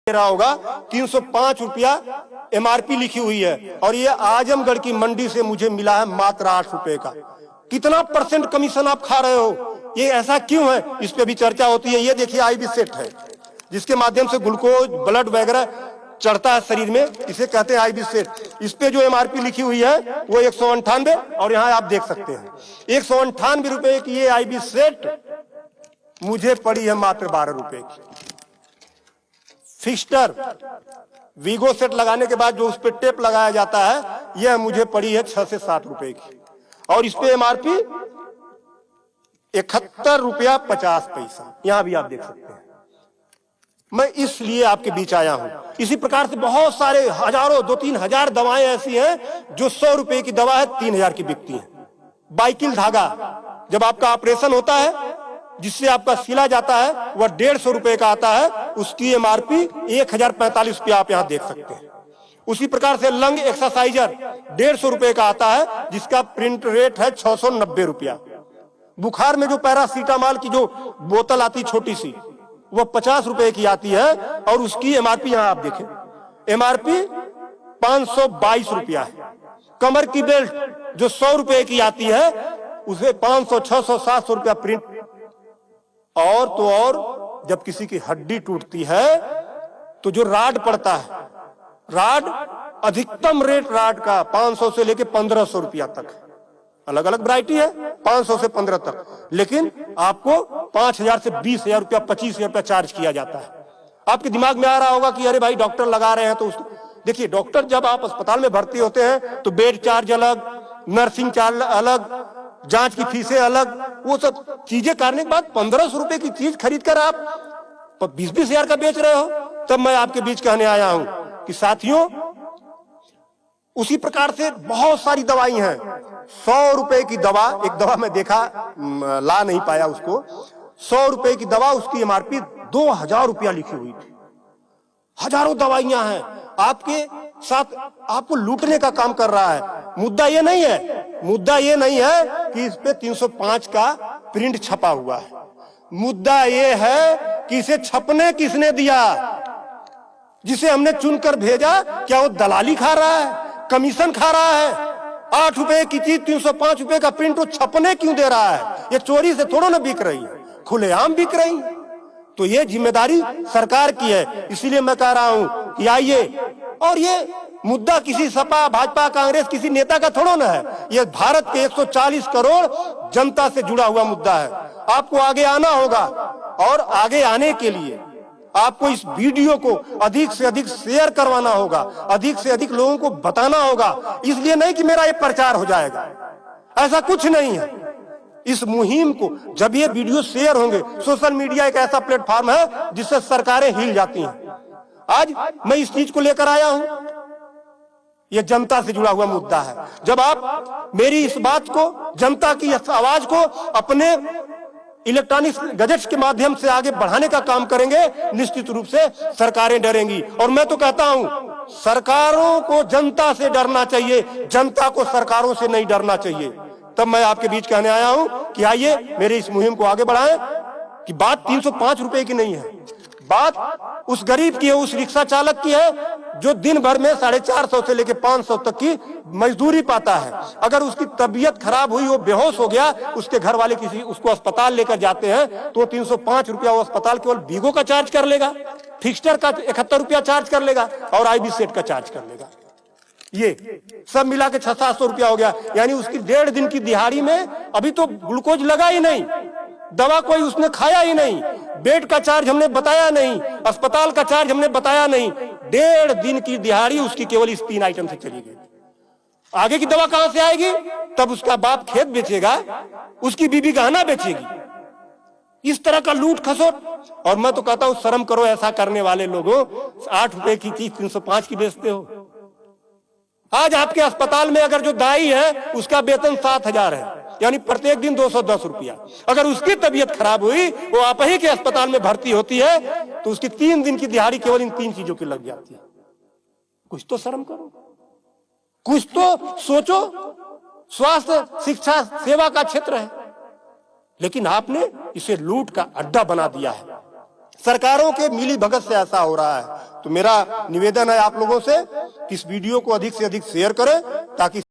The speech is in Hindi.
रहा होगा 305 रुपया एमआरपी लिखी हुई है और ये आजमगढ़ की मंडी से मुझे मिला है मात्र 8 रुपए का। कितना परसेंट कमीशन आप खा रहे हो? ये ऐसा क्यों है? इस पे भी चर्चा होती है। ये देखिए आईबी सेट है जिसके माध्यम से ग्लूकोज ब्लड वगैरह चढ़ता है शरीर में, इसे कहते हैं आईबी सेट। इस पे जो एमआरपी लिखी हुई है वो 198 और यहाँ आप देख सकते हैं 198 रुपए की ये आईबी सेट मुझे पड़ी है मात्र 12 रुपए की। फिक्स्टर वीगो सेट लगाने के बाद जो उस पर टेप लगाया जाता है यह मुझे पड़ी है 6 से 7 रुपए की और इस पे एमआरपी 71 रुपया 50 पैसा। यहां भी आप देख सकते हैं। मैं इसलिए आपके बीच आया हूं। इसी प्रकार से बहुत सारे हजारों 2-3 हजार दवाएं ऐसी हैं जो 100 रुपए की दवा है 3000 की बिकती है। बाइकिल धागा जब आपका ऑपरेशन होता है जिससे आपका सिला जाता है वह 150 रुपए का आता है, उसकी एमआरपी 1045 रुपया आप यहां देख सकते हैं। उसी प्रकार से लंग एक्सरसाइजर 150 रुपए का आता है जिसका प्रिंट रेट है 690 रुपया। बुखार में जो पैरासीटामॉल की जो बोतल आती छोटी सी वह 50 रुपए की आती है और उसकी एमआरपी यहां आप देखें एमआरपी 522 रुपया है। कमर की बेल्ट जो 100 रुपए की आती है उसे 500, 600, 700 रुपया प्रिंट। और तो और जब किसी की हड्डी टूटती है तो जो राड पड़ता है, राड अधिकतम रेट राड का 500 से लेके 1500 रुपया तक, अलग अलग वैरायटी है 500 से 15 तक, लेकिन आपको 5000 से 20,000 रुपया 25,000 रुपया चार्ज किया जाता है। आपके दिमाग में आ रहा होगा कि अरे भाई डॉक्टर लगा रहे हैं तो देखिए डॉक्टर जब आप अस्पताल में भर्ती होते हैं तो बेड चार्ज अलग, नर्सिंग चार्ज अलग, जांच की फीसें अलग, वो सब चीजें करने के बाद 1500 रुपए की चीज खरीद कर आप 20-20 हजार का बेच रहे हो। तब मैं आपके बीच कहने आया हूं कि साथियों उसी प्रकार से बहुत सारी दवाई हैं। 100 रुपए की दवा, एक दवा मैं देखा ला नहीं पाया उसको, 100 रुपए की दवा उसकी एमआरपी 2000 रुपया लिखी हुई थी। हजारों दवाइयां हैं आपके साथ, आपको लूटने का काम कर रहा है। मुद्दा ये नहीं है कि इस पे 305 का प्रिंट छपा हुआ है। मुद्दा ये है कि इसे छपने किसने दिया? जिसे हमने चुनकर भेजा क्या वो दलाली खा रहा है, कमीशन खा रहा है? 8 रुपए की चीज 305 रुपए का प्रिंट वो छपने क्यों दे रहा है? ये चोरी से थोड़ा ना बिक रही है, खुलेआम बिक रही है। तो ये जिम्मेदारी सरकार की है। इसीलिए मैं कह रहा हूं कि आइए, और ये मुद्दा किसी सपा, भाजपा, कांग्रेस किसी नेता का थोड़ा ना है, ये भारत के 140 करोड़ जनता से जुड़ा हुआ मुद्दा है। आपको आगे आना होगा और आगे आने के लिए आपको इस वीडियो को अधिक से अधिक शेयर करवाना होगा, अधिक से अधिक लोगों को बताना होगा। इसलिए नहीं कि मेरा ये प्रचार हो जाएगा, ऐसा कुछ नहीं है। इस मुहिम को जब ये वीडियो शेयर होंगे, सोशल मीडिया एक ऐसा प्लेटफॉर्म है जिससे सरकारें हिल जाती हैं। आज मैं इस चीज को लेकर आया हूं, यह जनता से जुड़ा हुआ मुद्दा है। जब आप मेरी इस बात को, जनता की इस आवाज को अपने इलेक्ट्रॉनिक गैजेट्स के माध्यम से आगे बढ़ाने का काम करेंगे, निश्चित रूप से सरकारें डरेंगी। और मैं तो कहता हूं सरकारों को जनता से डरना चाहिए, जनता को सरकारों से नहीं डरना चाहिए। तब मैं आपके बीच कहने आया हूं कि आइए मेरे इस मुहिम को आगे बढ़ाएं। कि बात 305 रुपए की नहीं है, बात उस गरीब की है, उस रिक्शा चालक की है जो दिन भर में 450 से लेकर 500 तक की मजदूरी पाता है। अगर उसकी तबीयत खराब हुई, वो बेहोश हो गया, उसके घर वाले किसी उसको अस्पताल लेकर जाते हैं तो 305 रुपया वो अस्पताल केवल वीगो का चार्ज कर लेगा, फिक्स्टर का 71 रुपया चार्ज कर लेगा और आईबी सेट का चार्ज कर लेगा। ये सब मिला के 600-700 रुपया हो गया। यानी उसकी 1.5 दिन की दिहाड़ी में अभी तो ग्लूकोज लगा ही नहीं, दवा कोई उसने खाया ही नहीं, बेड का चार्ज हमने बताया नहीं, अस्पताल का चार्ज हमने बताया नहीं। 1.5 दिन की दिहाड़ी उसकी केवल इस 3 आइटम से चली गई। आगे की दवा कहां से आएगी? तब उसका बाप खेत बेचेगा, उसकी बीबी गहना बेचेगी। इस तरह का लूट खसोट। और मैं तो कहता हूं शर्म करो ऐसा करने वाले लोगों। 8 रुपए की चीज 305 की बेचते हो। आज आपके अस्पताल में अगर जो दाई है उसका वेतन 7,000 है, यानी प्रत्येक दिन 210 रुपया। अगर उसकी तबीयत खराब हुई, वो आप ही के अस्पताल में भर्ती होती है तो उसकी 3 दिन की दिहाड़ी केवल इन 3 चीजों की लग जाती है। कुछ तो शर्म करो, कुछ तो सोचो। स्वास्थ्य, शिक्षा, सेवा का क्षेत्र है, लेकिन आपने इसे लूट का अड्डा बना दिया है। सरकारों के मिली भगत से ऐसा हो रहा है। तो मेरा निवेदन है आप लोगों से कि इस वीडियो को अधिक से अधिक शेयर करें ताकि